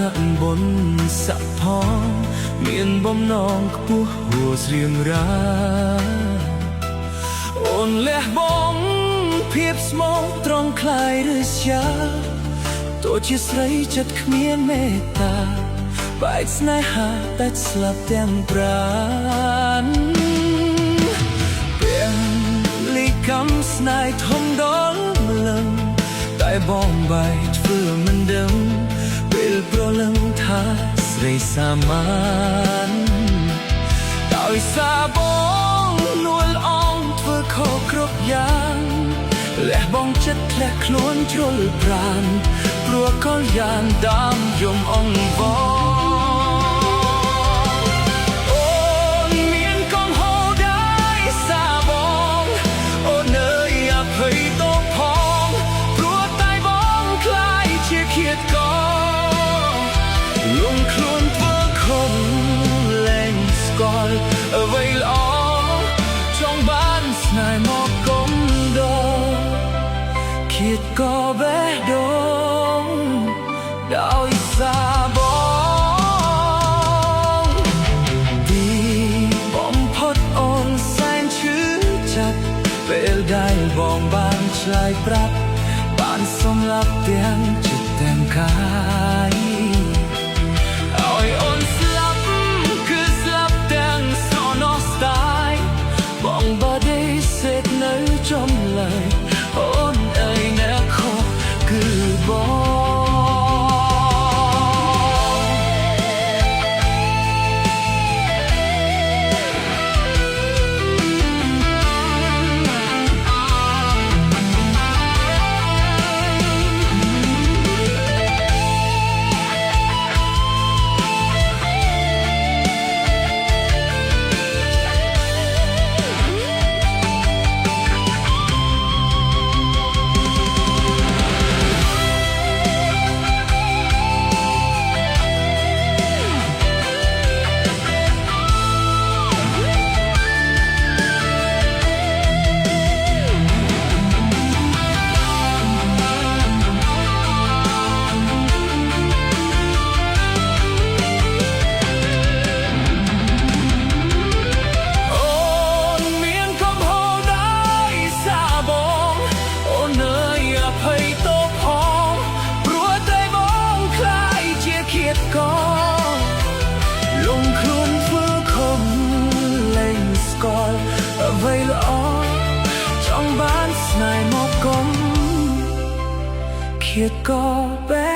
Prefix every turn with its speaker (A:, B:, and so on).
A: ហាក់បុនសាក់ផងមានបំណងខ្ពស់ហួសរៀងរាអូនលះបង់ភាពស្មោះត្រង់คล้ายឬជាទោះជាស្រីចិត្តគ្មានមេត្តាបែកស្នេហាតែស្លាប់ទាំងប្រាណពេលលីកំស្នេហ៍ធំដល់ម្លឹងតែបងបែកធ្វើមិនដឹងពេលប្រលឹងថាស្រីសាមញ្ញដោយសារបងលួលអងធ្វើខុសគ្រប់យ៉ាងលះបង់ចិត្តធ្លាក់ខ្លួនជ្រុលប្រាណព្រោះកលយ៉ាងដាមយំអង្វរអូនមានកងហោដែរសារបងអូនអើយអភ័យទោសផងព្រោះតែបងខ្លាយជាឃាតករលងខ្លួនធ្វើខំលែងស្គាល់អ្វីល្អចង់បានស្នេហ៍មកកុំដល់ឃាតក៏បេះដូងដោយសារបងទីបំផុតអូនសែនឈឺចាប់ពេលដែលបងបានឆ្លើយប្រាប់បានសម្លាប់ទាំងចិត្តទាំងកាយឲ្យអូនស្លាប់គឺស្លាប់ទាំងសោះស្ដាយបងបដិសេធនៅចំឡើយអូនអើយអ្នកខុសគឺបងលងខ្លួនធ្វើខំលែងស្គាល់អ្វីល្អចង់បានស្នេហ៍មកកុំឃាតក៏បែ